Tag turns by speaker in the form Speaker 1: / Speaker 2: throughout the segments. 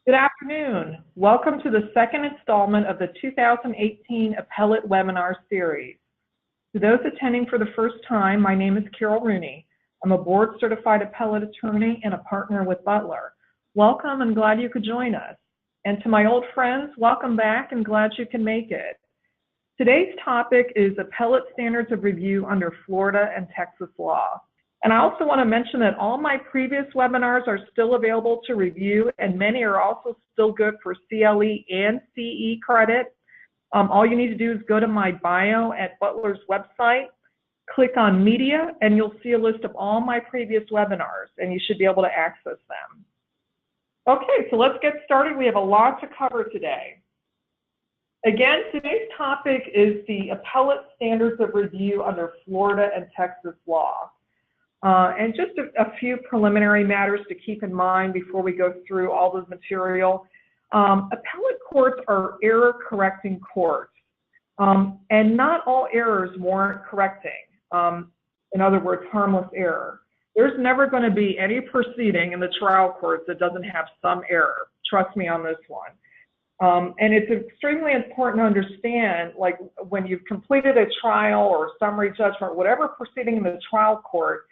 Speaker 1: Good afternoon. Welcome to the second installment of the 2018 Appellate Webinar Series. To those attending for the first time, my name is Carol Rooney. I'm a board-certified appellate attorney and a partner with Butler. Welcome and glad you could join us. And to my old friends, welcome back and glad you can make it. Today's topic is appellate standards of review under Florida and Texas law. And I also want to mention that all my previous webinars are still available to review, and many are also still good for CLE and CE credit. All you need to do is go to my bio at Butler's website, click on Media, and you'll see a list of all my previous webinars, and you should be able to access them. Okay, so let's get started. We have a lot to cover today. Again, today's topic is the appellate standards of review under Florida and Texas law. And just a few preliminary matters to keep in mind before we go through all the material. Appellate courts are error-correcting courts, and not all errors warrant correcting. In other words, harmless error. There's never going to be any proceeding in the trial courts that doesn't have some error. Trust me on this one. And it's extremely important to understand, like when you've completed a trial or summary judgment, whatever proceeding in the trial court,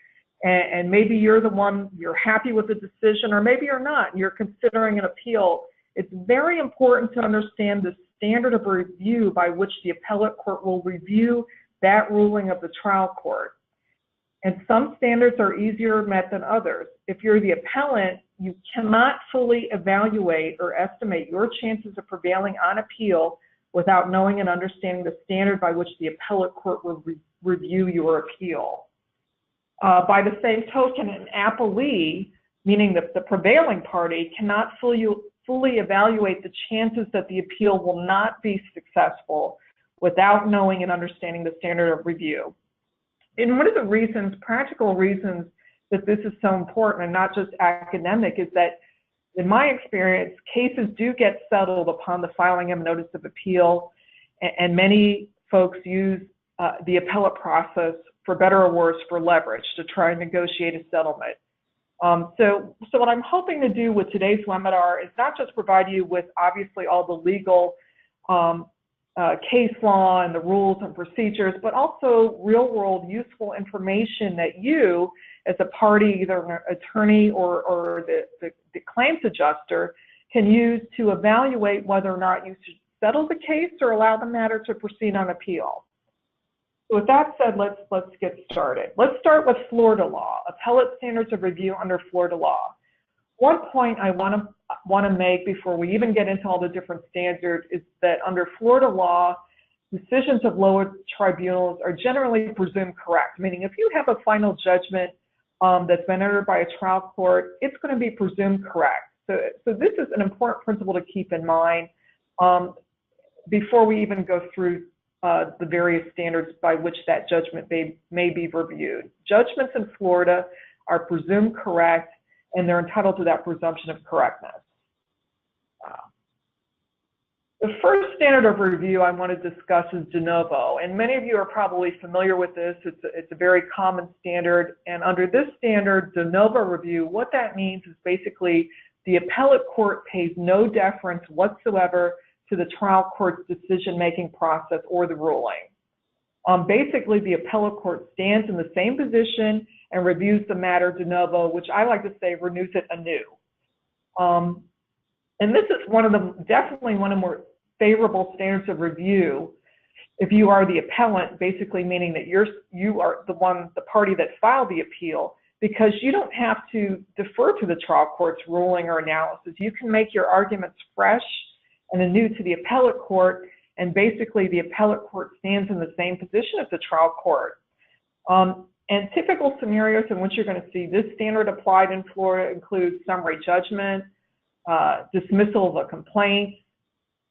Speaker 1: and maybe you're the one, you're happy with the decision, or maybe you're not, and you're considering an appeal, it's very important to understand the standard of review by which the appellate court will review that ruling of the trial court. And some standards are easier met than others. If you're the appellant, you cannot fully evaluate or estimate your chances of prevailing on appeal without knowing and understanding the standard by which the appellate court will review your appeal. By the same token, an appellee, meaning the prevailing party, cannot fully evaluate the chances that the appeal will not be successful without knowing and understanding the standard of review. And one of the reasons, practical reasons, that this is so important and not just academic is that, in my experience, cases do get settled upon the filing of a notice of appeal, and many folks use the appellate process, for better or worse, for leverage to try and negotiate a settlement. So what I'm hoping to do with today's webinar is not just provide you with obviously all the legal case law and the rules and procedures, but also real-world useful information that you, as a party, either an attorney or the claims adjuster, can use to evaluate whether or not you should settle the case or allow the matter to proceed on appeal. With that said, let's get started. Let's start with Florida law, appellate standards of review under Florida law. One point I want to make before we even get into all the different standards is that under Florida law, decisions of lower tribunals are generally presumed correct, meaning if you have a final judgment that's been entered by a trial court, it's going to be presumed correct. So this is an important principle to keep in mind before we even go through the various standards by which that judgment may be reviewed. Judgments in Florida are presumed correct, and they're entitled to that presumption of correctness. The first standard of review I want to discuss is de novo, and many of you are probably familiar with this. It's a very common standard, and under this standard, de novo review, what that means is basically the appellate court pays no deference whatsoever to the trial court's decision-making process or the ruling. Basically, the appellate court stands in the same position and reviews the matter de novo, which I like to say renews it anew. And this is definitely one of the more favorable standards of review if you are the appellant, basically meaning that you are the party that filed the appeal, because you don't have to defer to the trial court's ruling or analysis. You can make your arguments fresh and anew to the appellate court, and basically the appellate court stands in the same position as the trial court. And typical scenarios in which you're going to see this standard applied in Florida include summary judgment, dismissal of a complaint,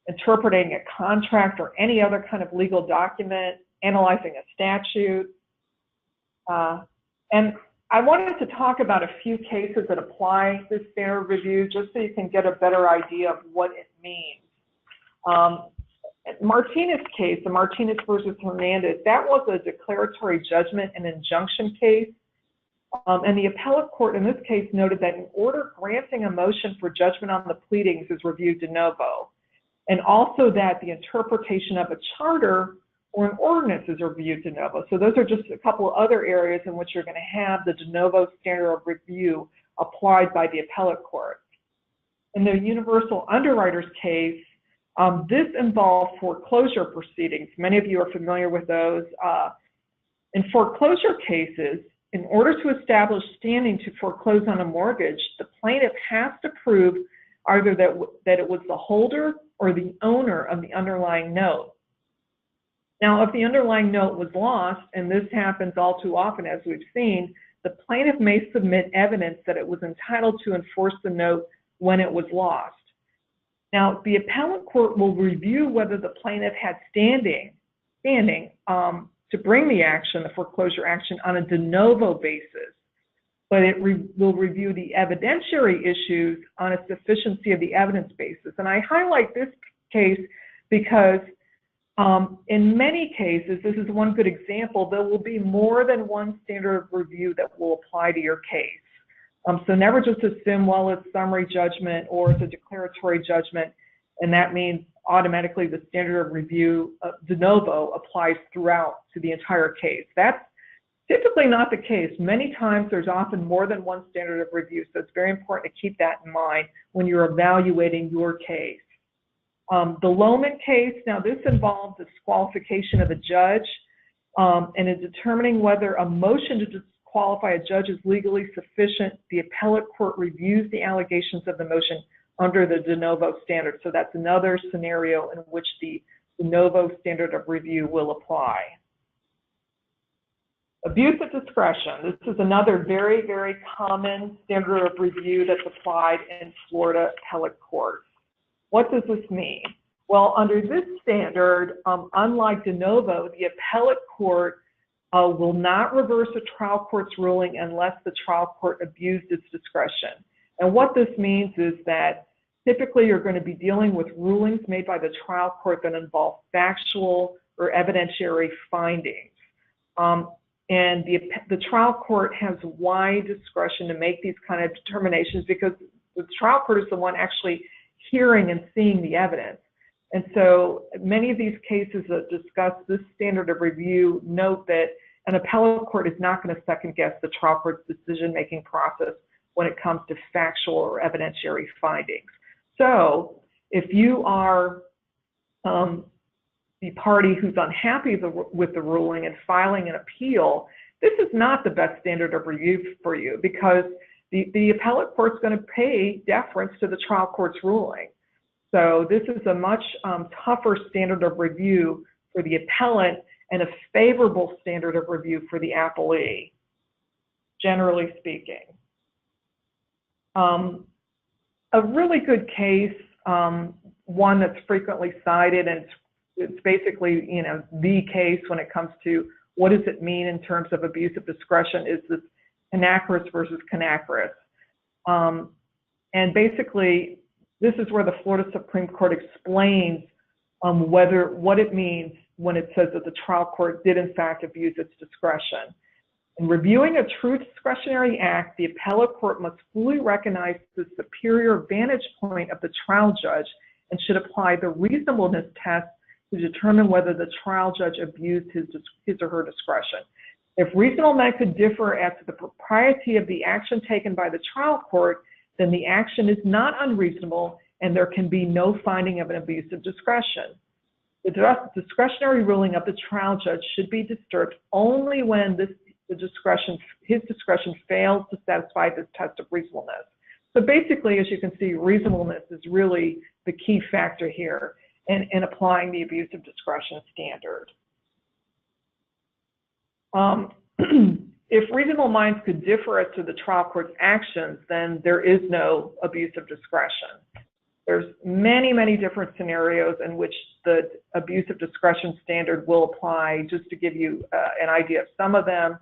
Speaker 1: interpreting a contract or any other kind of legal document, analyzing a statute. And I wanted to talk about a few cases that apply this standard review just so you can get a better idea of what it means. Martinez case, the Martinez versus Hernandez, that was a declaratory judgment and injunction case. And the appellate court in this case noted that an order granting a motion for judgment on the pleadings is reviewed de novo, and also that the interpretation of a charter or an ordinance is reviewed de novo. So those are just a couple of other areas in which you're going to have the de novo standard of review applied by the appellate court. In the universal underwriters case, this involved foreclosure proceedings. Many of you are familiar with those. In foreclosure cases, in order to establish standing to foreclose on a mortgage, the plaintiff has to prove either that it was the holder or the owner of the underlying note. Now, if the underlying note was lost, and this happens all too often as we've seen, the plaintiff may submit evidence that it was entitled to enforce the note when it was lost. Now, the appellate court will review whether the plaintiff had standing to bring the action, the foreclosure action, on a de novo basis, but it will review the evidentiary issues on a sufficiency of the evidence basis. And I highlight this case because in many cases, this is one good example, there will be more than one standard of review that will apply to your case. So never just assume, well, it's summary judgment or it's a declaratory judgment, and that means automatically the standard of review de novo applies throughout to the entire case. That's typically not the case. Many times there's often more than one standard of review, so it's very important to keep that in mind when you're evaluating your case. The Lohman case, now this involves disqualification of a judge, and in determining whether a motion to disqualify a judge is legally sufficient, the appellate court reviews the allegations of the motion under the de novo standard. So that's another scenario in which the de novo standard of review will apply. Abuse of discretion. This is another very, very common standard of review that's applied in Florida appellate courts. What does this mean? Well, under this standard, unlike de novo, the appellate court will not reverse a trial court's ruling unless the trial court abused its discretion. And what this means is that typically you're going to be dealing with rulings made by the trial court that involve factual or evidentiary findings. And the trial court has wide discretion to make these kind of determinations because the trial court is the one actually hearing and seeing the evidence. And so many of these cases that discuss this standard of review note that an appellate court is not going to second guess the trial court's decision-making process when it comes to factual or evidentiary findings. So if you are the party who's unhappy with the ruling and filing an appeal, this is not the best standard of review for you because the appellate court's going to pay deference to the trial court's ruling. So this is a much tougher standard of review for the appellant and a favorable standard of review for the appellee, generally speaking. A really good case, one that's frequently cited, and it's basically, you know, the case when it comes to what does it mean in terms of abuse of discretion, is this Canacris versus Canacris. And basically, this is where the Florida Supreme Court explains what it means when it says that the trial court did in fact abuse its discretion. In reviewing a true discretionary act, the appellate court must fully recognize the superior vantage point of the trial judge and should apply the reasonableness test to determine whether the trial judge abused his or her discretion. If reasonable men could differ as to the propriety of the action taken by the trial court, then the action is not unreasonable and there can be no finding of an abuse of discretion. The discretionary ruling of the trial judge should be disturbed only when his discretion fails to satisfy this test of reasonableness. So basically, as you can see, reasonableness is really the key factor here in applying the abuse of discretion standard. If reasonable minds could differ as to the trial court's actions, then there is no abuse of discretion. There's many, many different scenarios in which the abuse of discretion standard will apply. Just to give you an idea of some of them,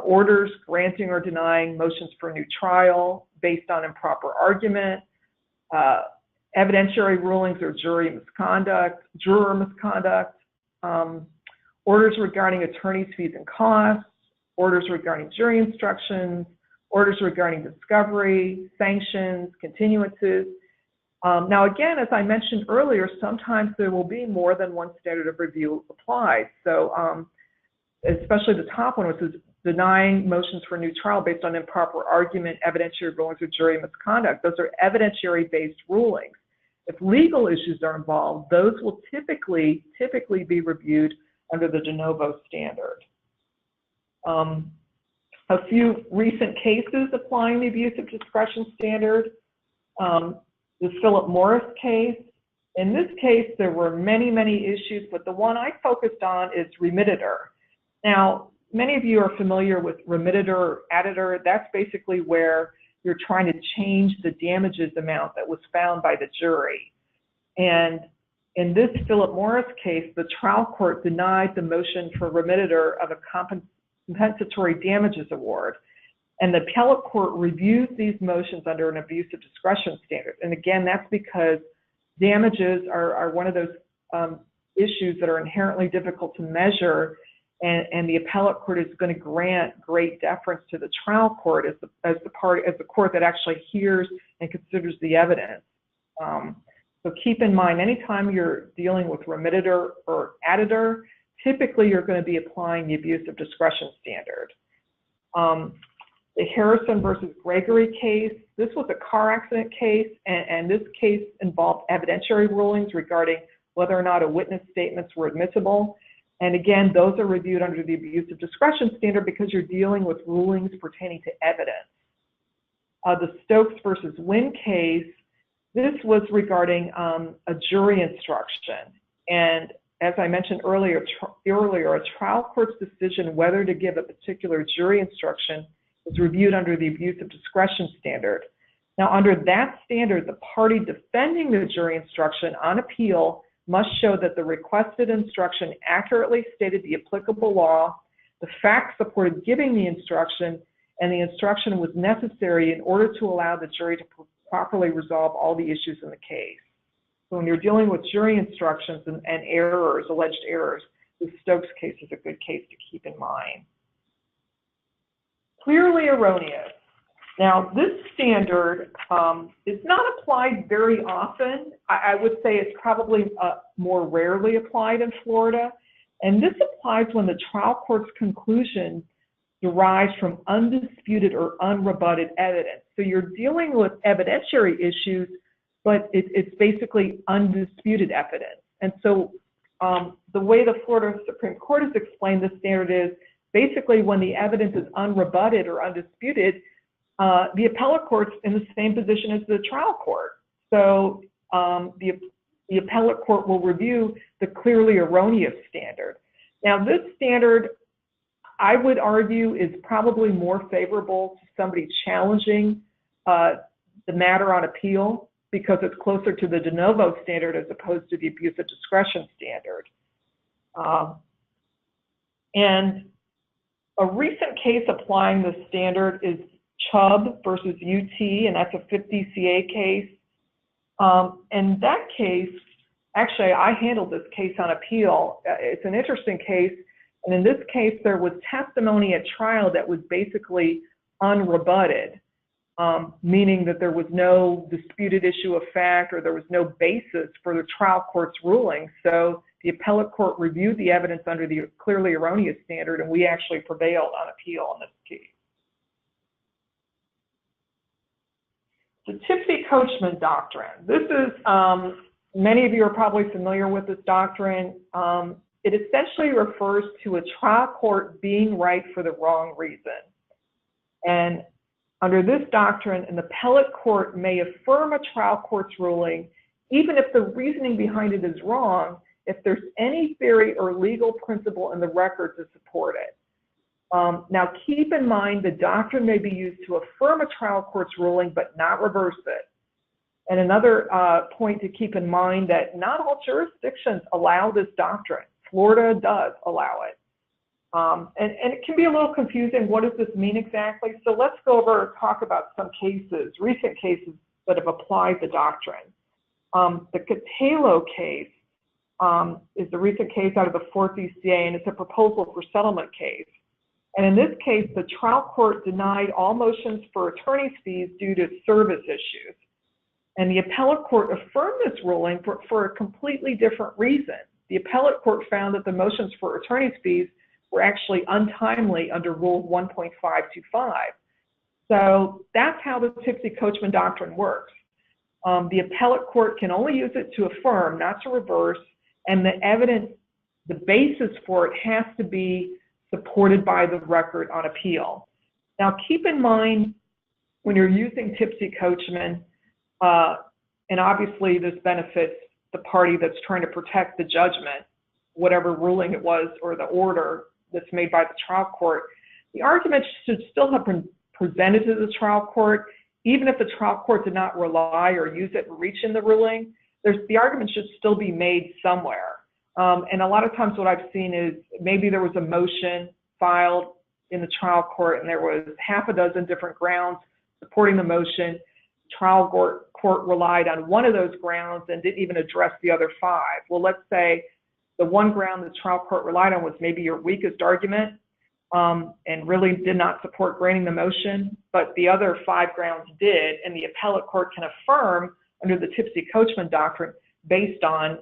Speaker 1: orders granting or denying motions for a new trial based on improper argument, evidentiary rulings or juror misconduct, orders regarding attorney's fees and costs, orders regarding jury instructions, orders regarding discovery, sanctions, continuances. Now, again, as I mentioned earlier, sometimes there will be more than one standard of review applied. So especially the top one, which is denying motions for a new trial based on improper argument, evidentiary rulings, or jury misconduct. Those are evidentiary-based rulings. If legal issues are involved, those will typically be reviewed under the de novo standard. A few recent cases applying the abuse of discretion standard. The Philip Morris case. In this case, there were many issues, but the one I focused on is remittitor. Now, many of you are familiar with remittitor or additor. That's basically where you're trying to change the damages amount that was found by the jury. And in this Philip Morris case, the trial court denied the motion for remittitor of a compensatory damages award. And the appellate court reviews these motions under an abuse of discretion standard. And again, that's because damages are one of those issues that are inherently difficult to measure, and the appellate court is going to grant great deference to the trial court as the court that actually hears and considers the evidence. So keep in mind, anytime you're dealing with remittitor or additor, typically you're going to be applying the abuse of discretion standard. The Harrison versus Gregory case, this was a car accident case, and this case involved evidentiary rulings regarding whether or not a witness statements were admissible. And again, those are reviewed under the abuse of discretion standard because you're dealing with rulings pertaining to evidence. The Stokes versus Wynn case, this was regarding a jury instruction. And as I mentioned earlier, a trial court's decision whether to give a particular jury instruction is reviewed under the abuse of discretion standard. Now, under that standard, the party defending the jury instruction on appeal must show that the requested instruction accurately stated the applicable law, the facts supported giving the instruction, and the instruction was necessary in order to allow the jury to properly resolve all the issues in the case. So when you're dealing with jury instructions and errors, alleged errors, the Stokes case is a good case to keep in mind. Clearly erroneous. Now, this standard is not applied very often. I would say it's probably more rarely applied in Florida. And this applies when the trial court's conclusion derives from undisputed or unrebutted evidence. So you're dealing with evidentiary issues, but it's basically undisputed evidence. And so the way the Florida Supreme Court has explained this standard is basically when the evidence is unrebutted or undisputed, the appellate court's in the same position as the trial court. So the appellate court will review the clearly erroneous standard. Now, this standard, I would argue, is probably more favorable to somebody challenging the matter on appeal because it's closer to the de novo standard as opposed to the abuse of discretion standard. And a recent case applying the standard is Chubb versus UT, and that's a 50 CA case. In that case, actually, I handled this case on appeal. It's an interesting case, and in this case, there was testimony at trial that was basically unrebutted, meaning that there was no disputed issue of fact or there was no basis for the trial court's ruling. So the appellate court reviewed the evidence under the clearly erroneous standard, and we actually prevailed on appeal in this case. The Tipsy-Coachman doctrine. This is, many of you are probably familiar with this doctrine. It essentially refers to a trial court being right for the wrong reason. And under this doctrine, an appellate court may affirm a trial court's ruling even if the reasoning behind it is wrong, if there's any theory or legal principle in the record to support it. Now, keep in mind the doctrine may be used to affirm a trial court's ruling but not reverse it. And another point to keep in mind that not all jurisdictions allow this doctrine. Florida does allow it. And it can be a little confusing. What does this mean exactly? So let's go over and talk about some cases, recent cases that have applied the doctrine. The Catalo case is a recent case out of the 4th ECA, and it's a proposal for settlement case. And in this case, the trial court denied all motions for attorney's fees due to service issues. And the appellate court affirmed this ruling for a completely different reason. The appellate court found that the motions for attorney's fees were actually untimely under Rule 1.525. So that's how the Tipsy Coachman doctrine works. The appellate court can only use it to affirm, not to reverse, and the evidence, the basis for it has to be supported by the record on appeal. Now, keep in mind when you're using Tipsy Coachman, and obviously this benefits the party that's trying to protect the judgment, whatever ruling it was or the order that's made by the trial court, the argument should still have been presented to the trial court, even if the trial court did not rely or use it in reaching the ruling. The argument should still be made somewhere. And a lot of times what I've seen is maybe there was a motion filed in the trial court and there was half a dozen different grounds supporting the motion. Trial court relied on one of those grounds and didn't even address the other five. Well, let's say the one ground the trial court relied on was maybe your weakest argument and really did not support granting the motion, but the other five grounds did, and the appellate court can affirm under the Tipsy Coachman doctrine based on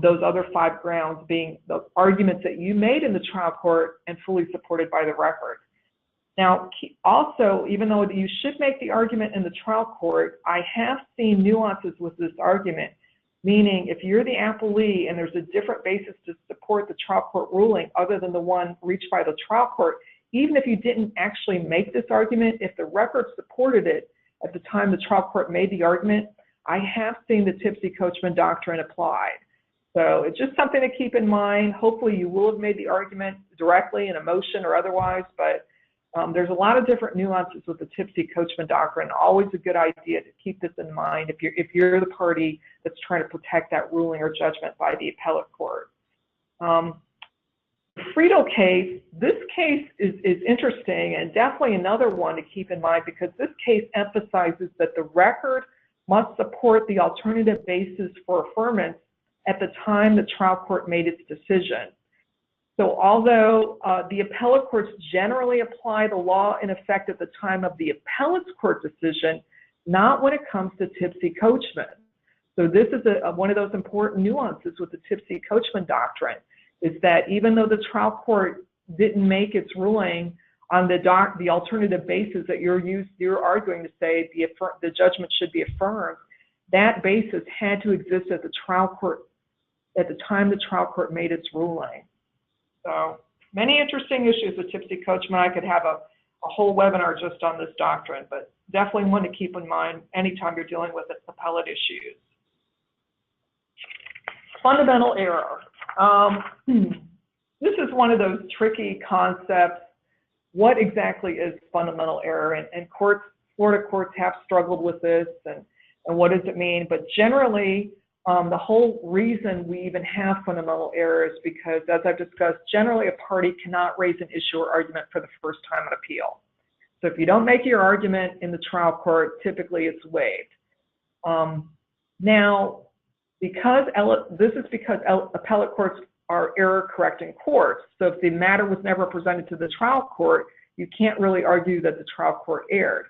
Speaker 1: those other five grounds being the arguments that you made in the trial court and fully supported by the record. Now, also, even though you should make the argument in the trial court, I have seen nuances with this argument, meaning if you're the appellee and there's a different basis to support the trial court ruling other than the one reached by the trial court, even if you didn't actually make this argument, if the record supported it at the time the trial court made the argument, I have seen the Tipsy Coachman doctrine applied. So it's just something to keep in mind. Hopefully you will have made the argument directly in a motion or otherwise, but there's a lot of different nuances with the Tipsy Coachman doctrine. Always a good idea to keep this in mind if you're the party that's trying to protect that ruling or judgment by the appellate court. The Friedel case, this case is interesting and definitely another one to keep in mind because this case emphasizes that the record must support the alternative basis for affirmance at the time the trial court made its decision. So although the appellate courts generally apply the law in effect at the time of the appellate court decision, not when it comes to Tipsy Coachman. So this is one of those important nuances with the Tipsy Coachman doctrine, is that even though the trial court didn't make its ruling on the alternative basis that you're arguing to say the judgment should be affirmed, that basis had to exist at the trial court at the time the trial court made its ruling. So many interesting issues with Tipsy Coachman. I could have a whole webinar just on this doctrine, but definitely one to keep in mind anytime you're dealing with appellate issues. Fundamental error. This is one of those tricky concepts. What exactly is fundamental error? And Florida courts have struggled with this, and what does it mean? But generally, the whole reason we even have fundamental error is because, as I've discussed, generally a party cannot raise an issue or argument for the first time on appeal. So if you don't make your argument in the trial court, typically it's waived. Now, this is because appellate courts are error-correcting courts. So if the matter was never presented to the trial court, you can't really argue that the trial court erred.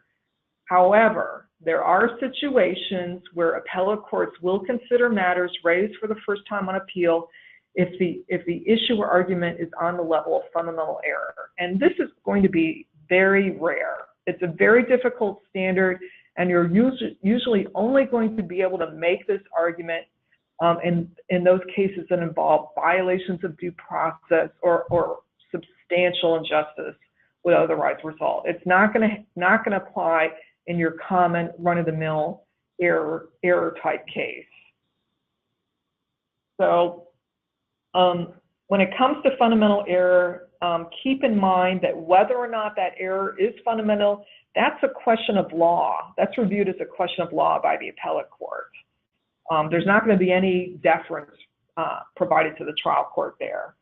Speaker 1: However, there are situations where appellate courts will consider matters raised for the first time on appeal if the issue or argument is on the level of fundamental error. And this is going to be very rare. It's a very difficult standard, and you're usually only going to be able to make this argument in those cases that involve violations of due process or substantial injustice would otherwise result. It's not going to apply in your common run-of-the-mill error type case. So when it comes to fundamental error, keep in mind that whether or not that error is fundamental, that's a question of law. That's reviewed as a question of law by the appellate court. There's not going to be any deference provided to the trial court there.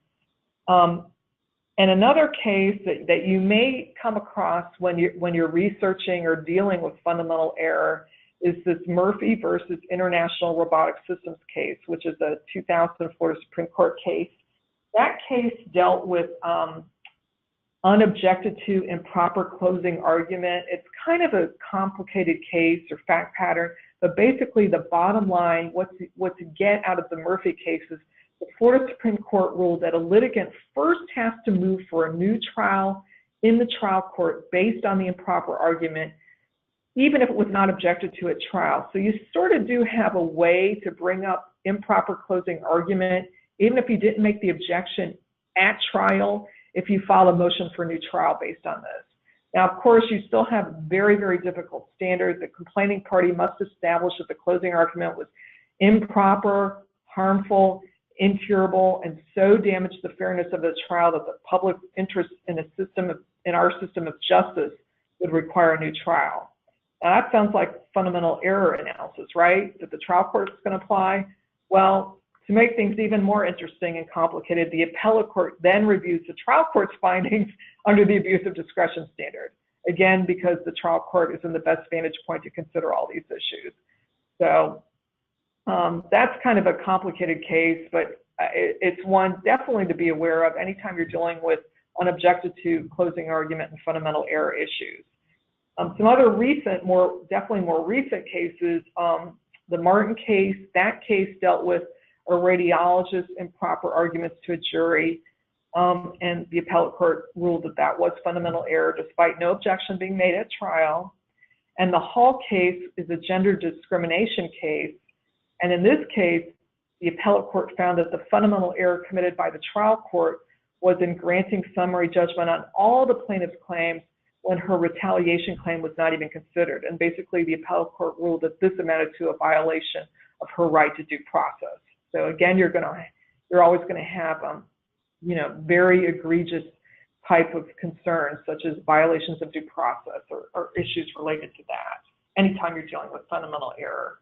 Speaker 1: And another case that you may come across when you're researching or dealing with fundamental error is this Murphy versus International Robotic Systems case, which is a 2000 Florida Supreme Court case. That case dealt with unobjected to improper closing argument. It's kind of a complicated case or fact pattern, but basically the bottom line, what to get out of the Murphy case is the Florida Supreme Court ruled that a litigant first has to move for a new trial in the trial court based on the improper argument, even if it was not objected to at trial. So you sort of do have a way to bring up improper closing argument, even if you didn't make the objection at trial, if you file a motion for a new trial based on this. Now, of course, you still have very, very difficult standards. The complaining party must establish that the closing argument was improper, harmful, incurable, and so damaged the fairness of the trial that the public interest in our system of justice would require a new trial. Now, that sounds like fundamental error analysis, right? That the trial court is going to apply. Well, to make things even more interesting and complicated, the appellate court then reviews the trial court's findings under the abuse of discretion standard. Again, because the trial court is in the best vantage point to consider all these issues. So that's kind of a complicated case, but it's one definitely to be aware of anytime you're dealing with unobjected to closing argument and fundamental error issues. Some other recent, definitely more recent cases, the Martin case, that case dealt with a radiologist's improper arguments to a jury, and the appellate court ruled that that was fundamental error despite no objection being made at trial. And the Hall case is a gender discrimination case, and in this case, the appellate court found that the fundamental error committed by the trial court was in granting summary judgment on all the plaintiff's claims when her retaliation claim was not even considered. And basically, the appellate court ruled that this amounted to a violation of her right to due process. So again, you're always going to have, very egregious type of concerns, such as violations of due process or issues related to that, anytime you're dealing with fundamental error.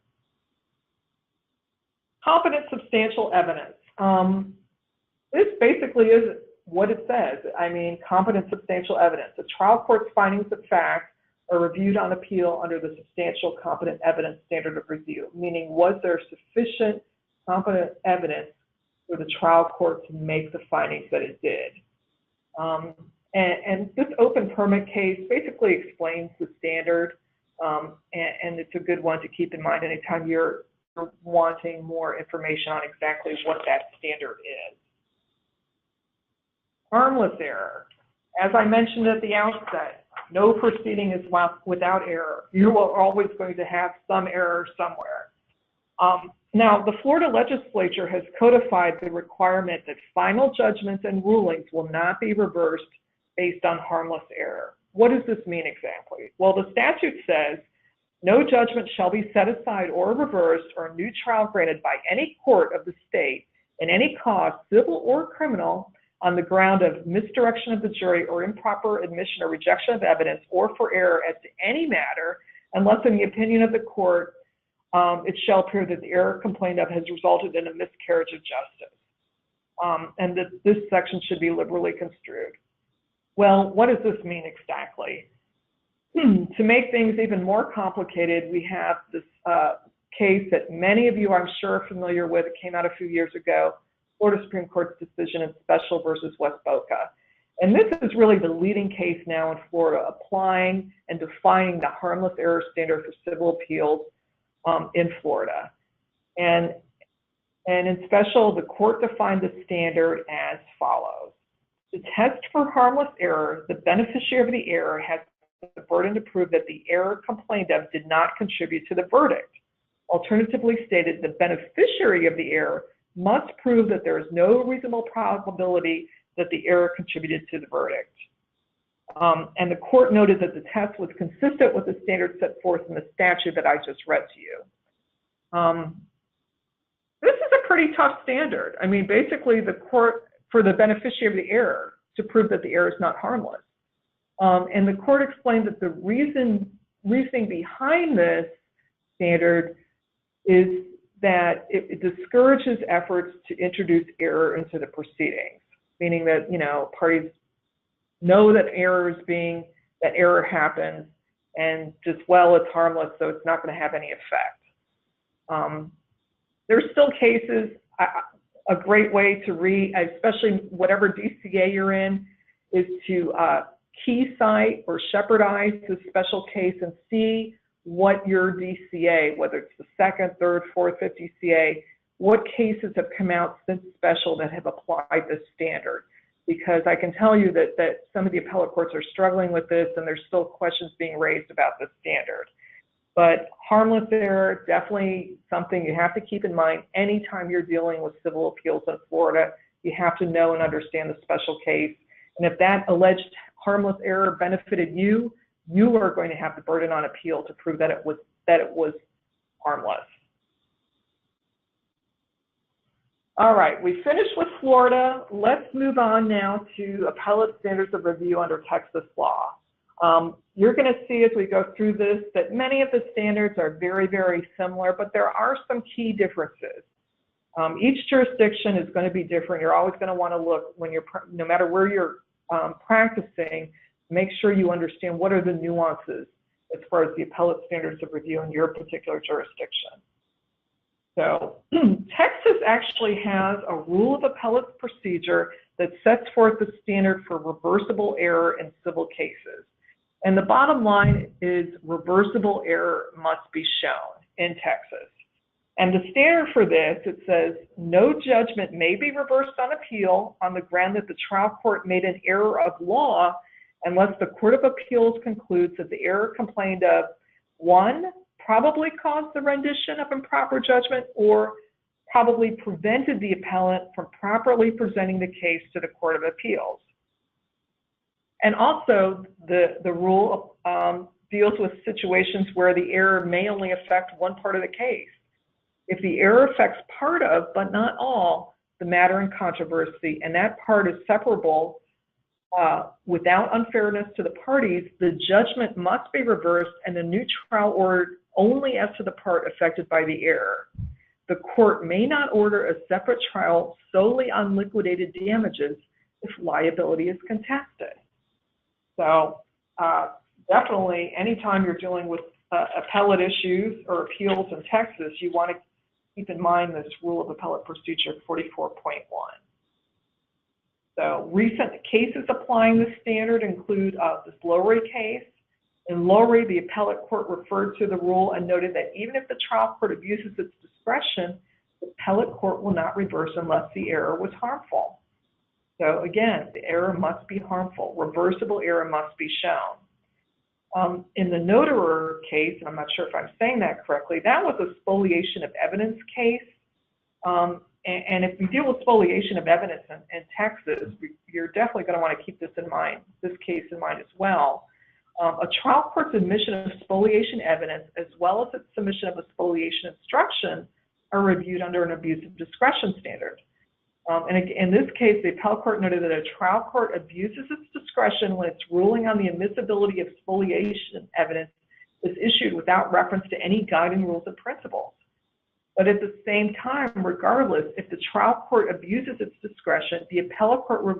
Speaker 1: Competent substantial evidence. This basically is what it says. I mean, competent substantial evidence. The trial court's findings of fact are reviewed on appeal under the substantial competent evidence standard of review, meaning was there sufficient competent evidence for the trial court to make the findings that it did. And this open permit case basically explains the standard, and it's a good one to keep in mind anytime you're wanting more information on exactly what that standard is. Harmless error. As I mentioned at the outset, no proceeding is without error. You are always going to have some error somewhere. Now, the Florida legislature has codified the requirement that final judgments and rulings will not be reversed based on harmless error. What does this mean exactly? Well, the statute says, no judgment shall be set aside or reversed or a new trial granted by any court of the state in any cause, civil or criminal, on the ground of misdirection of the jury or improper admission or rejection of evidence or for error as to any matter, unless in the opinion of the court, it shall appear that the error complained of has resulted in a miscarriage of justice, and that this section should be liberally construed. Well, what does this mean exactly? To make things even more complicated, we have this case that many of you, I'm sure, are familiar with. It came out a few years ago, Florida Supreme Court's decision in Special versus West Boca. And this is really the leading case now in Florida, applying and defining the harmless error standard for civil appeals in Florida. And in Special, the court defined the standard as follows. To test for harmless error, the beneficiary of the error has the burden to prove that the error complained of did not contribute to the verdict. Alternatively stated, the beneficiary of the error must prove that there is no reasonable probability that the error contributed to the verdict. And the court noted that the test was consistent with the standard set forth in the statute that I just read to you. This is a pretty tough standard. I mean, basically the court, for the beneficiary of the error, to prove that the error is not harmless. And the court explained that the reasoning behind this standard is that it discourages efforts to introduce error into the proceedings, meaning that, parties know that error happens and just, well, it's harmless, so it's not going to have any effect. There's still cases, a great way to read, especially whatever DCA you're in, is to key cite or shepherdize the special case and see what your DCA, whether it's the second, third, fourth, fifth DCA, what cases have come out since special that have applied this standard. Because I can tell you that some of the appellate courts are struggling with this, and there's still questions being raised about this standard. But harmless error, definitely something you have to keep in mind anytime you're dealing with civil appeals in Florida. You have to know and understand the special case. And if that alleged harmless error benefited you, you are going to have the burden on appeal to prove that it was harmless. All right, we finished with Florida. Let's move on now to appellate standards of review under Texas law. You're going to see as we go through this that many of the standards are very, very similar, but there are some key differences. Each jurisdiction is going to be different. You're always going to want to look when you're, no matter where you're practicing, make sure you understand what are the nuances as far as the appellate standards of review in your particular jurisdiction. So Texas actually has a rule of appellate procedure that sets forth the standard for reversible error in civil cases. And the bottom line is reversible error must be shown in Texas. And the standard for this, it says, no judgment may be reversed on appeal on the ground that the trial court made an error of law unless the Court of Appeals concludes that the error complained of, 1, probably caused the rendition of improper judgment, or probably prevented the appellant from properly presenting the case to the Court of Appeals. And also, the rule deals with situations where the error may only affect one part of the case. If the error affects part of, but not all, the matter in controversy, and that part is separable without unfairness to the parties, the judgment must be reversed and the new trial ordered only as to the part affected by the error. The court may not order a separate trial solely on liquidated damages if liability is contested. So definitely, anytime you're dealing with appellate issues or appeals in Texas, you want to keep in mind this rule of appellate procedure 44.1. So recent cases applying this standard include this Lowry case. In Lowry, the appellate court referred to the rule and noted that even if the trial court abuses its discretion, the appellate court will not reverse unless the error was harmful. So again, the error must be harmful. Reversible error must be shown. In the Noterer case, and I'm not sure if I'm saying that correctly, that was a spoliation of evidence case. And if we deal with spoliation of evidence in Texas, you're definitely going to want to keep this in mind, this case in mind as well. A trial court's admission of spoliation evidence, as well as its submission of a spoliation instruction, are reviewed under an abuse of discretion standard. And in this case, the appellate court noted that a trial court abuses its discretion when its ruling on the admissibility of spoliation evidence is issued without reference to any guiding rules and principles. But at the same time, regardless, if the trial court abuses its discretion, the appellate court will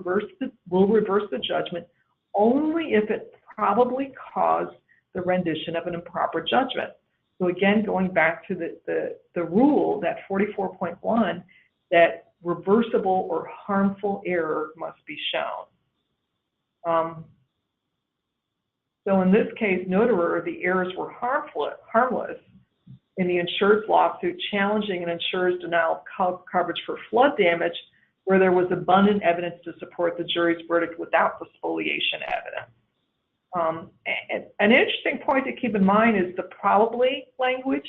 Speaker 1: reverse the judgment only if it probably caused the rendition of an improper judgment. So again, going back to the rule, that 44.1, that reversible or harmful error must be shown. So in this case, Noterer, the errors were harmless in the insured's lawsuit challenging an insurer's denial of coverage for flood damage, where there was abundant evidence to support the jury's verdict without the spoliation evidence. An interesting point to keep in mind is the probably language.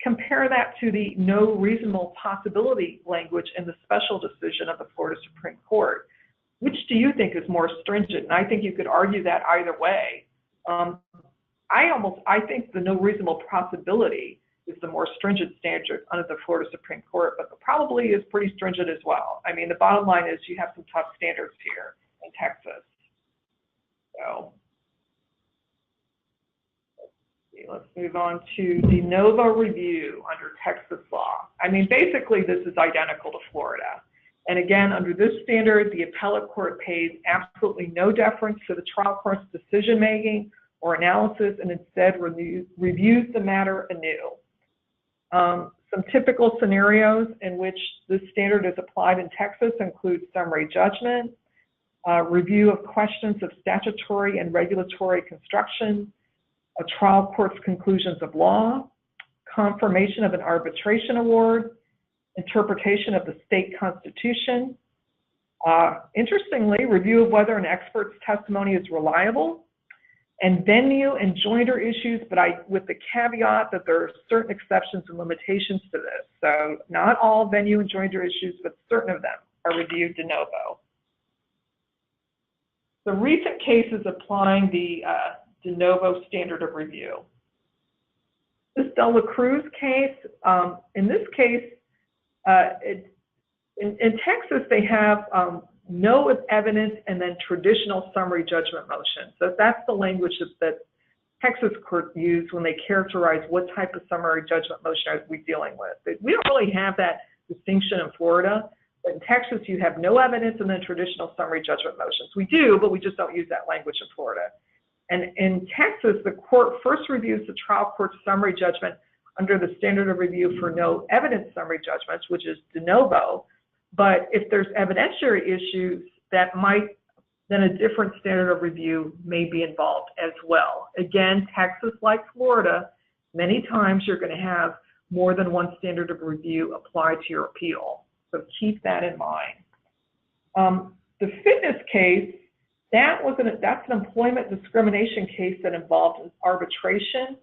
Speaker 1: Compare that to the no reasonable possibility language in the special decision of the Florida Supreme Court. Which do you think is more stringent? And I think you could argue that either way. I think the no reasonable possibility is the more stringent standard under the Florida Supreme Court, but the probably is pretty stringent as well. I mean, the bottom line is you have some tough standards here in Texas. So let's move on to de novo review under Texas law. I mean, basically, this is identical to Florida. And again, under this standard, the appellate court pays absolutely no deference to the trial court's decision-making or analysis, and instead reviews the matter anew. Some typical scenarios in which this standard is applied in Texas include summary judgment, review of questions of statutory and regulatory construction, a trial court's conclusions of law, confirmation of an arbitration award, interpretation of the state constitution. Interestingly, review of whether an expert's testimony is reliable, and venue and joinder issues, but with the caveat that there are certain exceptions and limitations to this. So not all venue and joinder issues, but certain of them are reviewed de novo. The recent cases applying the de novo standard of review. This De La Cruz case, in this case, in Texas, they have no evidence and then traditional summary judgment motion. So that's the language that Texas courts use when they characterize what type of summary judgment motion are we dealing with. We don't really have that distinction in Florida, but in Texas you have no evidence and then traditional summary judgment motions. We do, but we just don't use that language in Florida. And in Texas, the court first reviews the trial court's summary judgment under the standard of review for no evidence summary judgments, which is de novo. But if there's evidentiary issues, that might, then a different standard of review may be involved as well. Again, Texas, like Florida, many times you're going to have more than one standard of review applied to your appeal. So keep that in mind. The fitness case, that's an employment discrimination case that involved arbitration.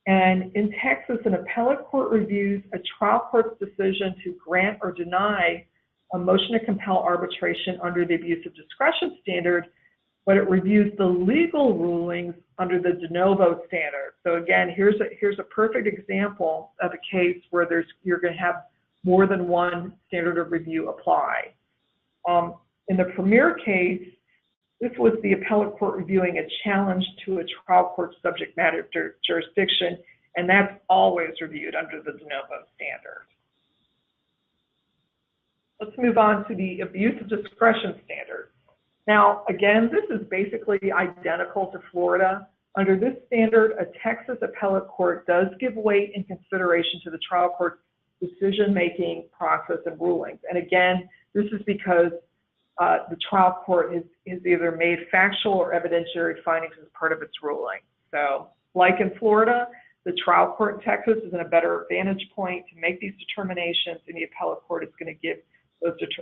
Speaker 1: And in Texas, an appellate court reviews a trial court's decision to grant or deny a motion to compel arbitration under the abuse of discretion standard, but it reviews the legal rulings under the de novo standard. So again, here's a perfect example of a case where you're going to have more than one standard of review apply. In the Premier case, this was the appellate court reviewing a challenge to a trial court subject matter jurisdiction, and that's always reviewed under the de novo standard. Let's move on to the abuse of discretion standard. Now, again, this is basically identical to Florida. Under this standard, a Texas appellate court does give weight and consideration to the trial court's decision-making process and rulings. And again, this is because the trial court has either made factual or evidentiary findings as part of its ruling. So, like in Florida, the trial court in Texas is in a better vantage point to make these determinations, and the appellate court is going to give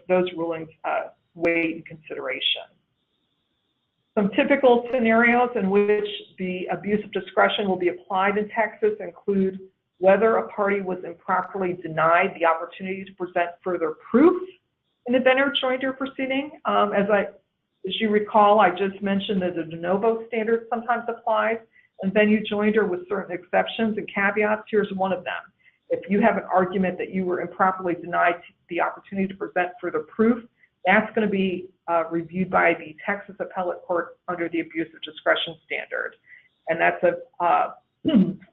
Speaker 1: those rulings weight and consideration. Some typical scenarios in which the abuse of discretion will be applied in Texas include whether a party was improperly denied the opportunity to present further proof in a venue joinder proceeding. As you recall, I just mentioned that the de novo standard sometimes applies, and venue joinder with certain exceptions and caveats. Here's one of them. If you have an argument that you were improperly denied the opportunity to present further proof, that's going to be reviewed by the Texas appellate court under the abuse of discretion standard. And that's a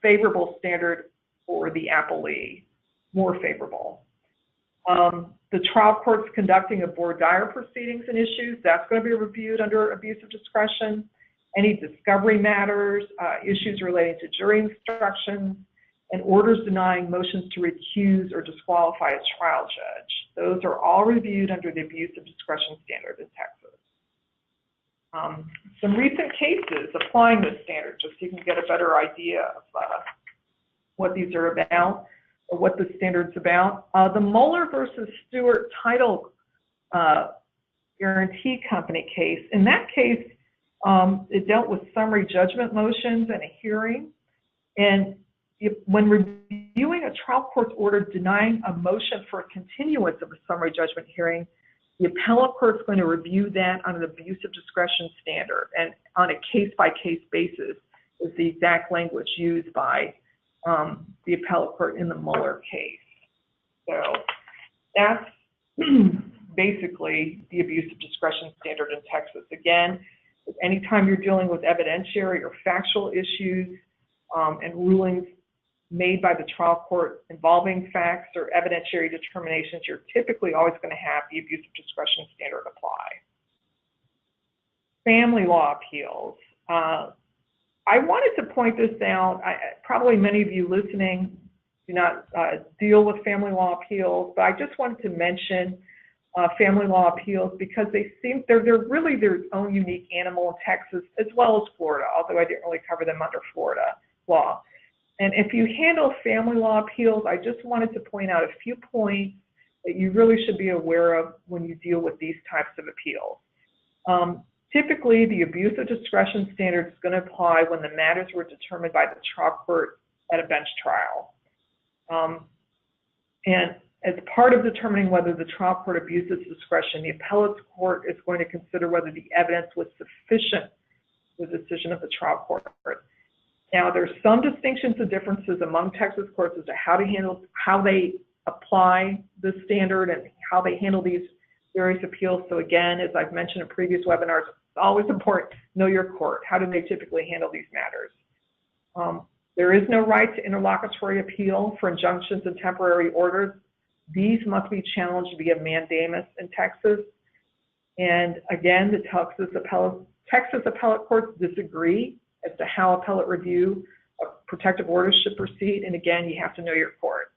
Speaker 1: favorable standard for the appellee, more favorable. The trial court's conducting a voir dire proceedings and issues, that's going to be reviewed under abuse of discretion. Any discovery matters, issues relating to jury instructions, and orders denying motions to recuse or disqualify a trial judge. Those are all reviewed under the abuse of discretion standard in Texas. Some recent cases applying this standard, just so you can get a better idea of what these are about, or what the standard's about. The Mueller versus Stewart Title Guarantee Company case. In that case, it dealt with summary judgment motions and a hearing. And when reviewing a trial court's order denying a motion for a continuance of a summary judgment hearing, the appellate court is going to review that on an abuse of discretion standard, and on a case-by-case basis is the exact language used by the appellate court in the Mueller case. So that's basically the abuse of discretion standard in Texas. Again, anytime you're dealing with evidentiary or factual issues and rulings made by the trial court involving facts or evidentiary determinations, you're typically always going to have the abuse of discretion standard apply. Family law appeals. I wanted to point this out. Probably many of you listening do not deal with family law appeals, but I just wanted to mention family law appeals because they're really their own unique animal in Texas as well as Florida, although I didn't really cover them under Florida law. And if you handle family law appeals, I just wanted to point out a few points that you really should be aware of when you deal with these types of appeals. Typically, the abuse of discretion standard is going to apply when the matters were determined by the trial court at a bench trial. And as part of determining whether the trial court abuses discretion, the appellate court is going to consider whether the evidence was sufficient for the decision of the trial court. Now, there's some distinctions and differences among Texas courts as to how they apply the standard and how they handle these various appeals. So again, as I've mentioned in previous webinars, it's always important to know your court. How do they typically handle these matters? There is no right to interlocutory appeal for injunctions and temporary orders. These must be challenged via mandamus in Texas. And again, the Texas appellate courts disagree as to how appellate review of protective orders should proceed. And again, you have to know your court.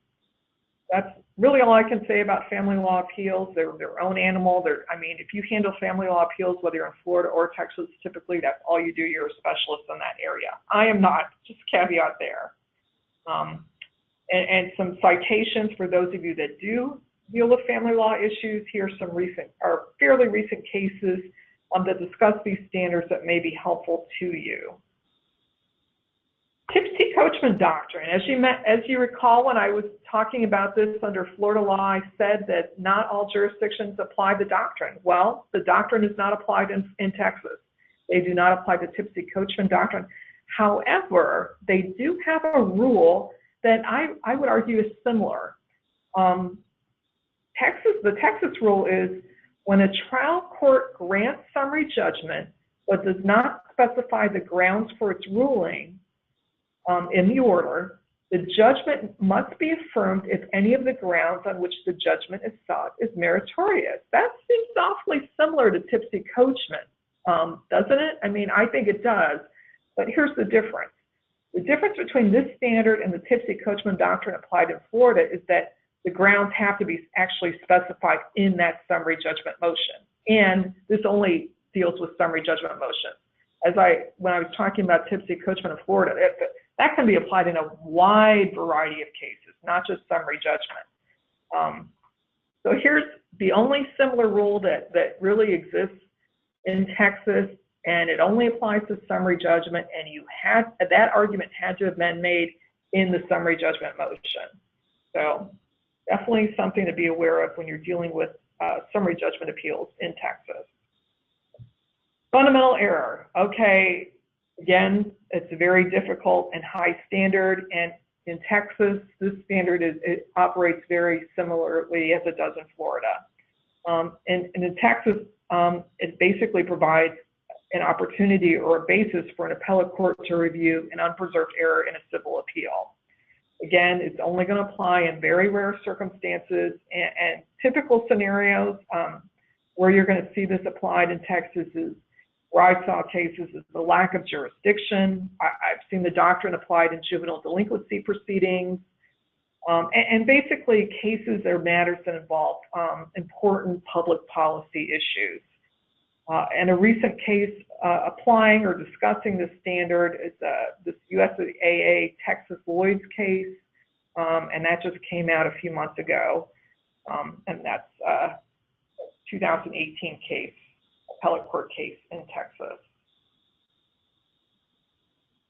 Speaker 1: That's really all I can say about family law appeals. They're their own animal. I mean, if you handle family law appeals, whether you're in Florida or Texas, typically that's all you do. You're a specialist in that area. I am not, just caveat there. And some citations for those of you that do deal with family law issues. Here's some fairly recent cases that discuss these standards that may be helpful to you. Tipsy coachman doctrine. As you recall, when I was talking about this under Florida law, I said that not all jurisdictions apply the doctrine. Well, the doctrine is not applied in Texas. They do not apply the tipsy coachman doctrine. However, they do have a rule that I would argue is similar. The Texas rule is when a trial court grants summary judgment but does not specify the grounds for its ruling, in the order, the judgment must be affirmed if any of the grounds on which the judgment is sought is meritorious. That seems awfully similar to tipsy coachman, doesn't it? I mean, I think it does, but here's the difference. The difference between this standard and the tipsy coachman doctrine applied in Florida is that the grounds have to be actually specified in that summary judgment motion, and this only deals with summary judgment motions. When I was talking about tipsy coachman in Florida, that can be applied in a wide variety of cases, not just summary judgment. So here's the only similar rule that really exists in Texas, and it only applies to summary judgment, and that argument had to have been made in the summary judgment motion. So definitely something to be aware of when you're dealing with summary judgment appeals in Texas. Fundamental error. Okay, again, it's a very difficult and high standard, and in Texas, this standard it operates very similarly as it does in Florida. And in Texas, it basically provides an opportunity or a basis for an appellate court to review an unpreserved error in a civil appeal. Again, it's only going to apply in very rare circumstances, and typical scenarios where you're going to see this applied in Texas is where I saw cases is the lack of jurisdiction. I've seen the doctrine applied in juvenile delinquency proceedings, and basically cases or matters that involve important public policy issues. And a recent case applying or discussing this standard is this USAA Texas Lloyd's case, and that just came out a few months ago, and that's a 2018 case. Appellate court case in Texas.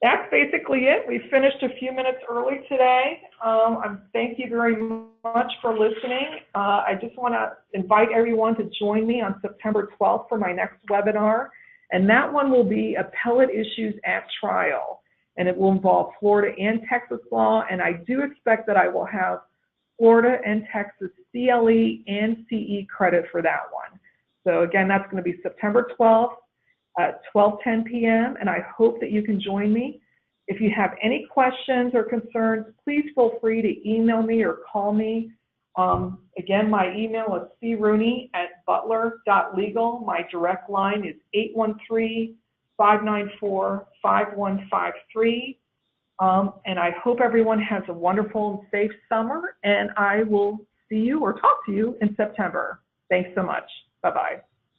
Speaker 1: That's basically it. We finished a few minutes early today. Thank you very much for listening. I just want to invite everyone to join me on September 12th for my next webinar, and that one will be appellate issues at trial, and it will involve Florida and Texas law, and I do expect that I will have Florida and Texas CLE and CE credit for that one. So again, that's going to be September 12th at 12:10 p.m., and I hope that you can join me. If you have any questions or concerns, please feel free to email me or call me. Again, my email is crooney@butler.legal. My direct line is 813-594-5153. And I hope everyone has a wonderful and safe summer, and I will see you or talk to you in September. Thanks so much. Bye-bye.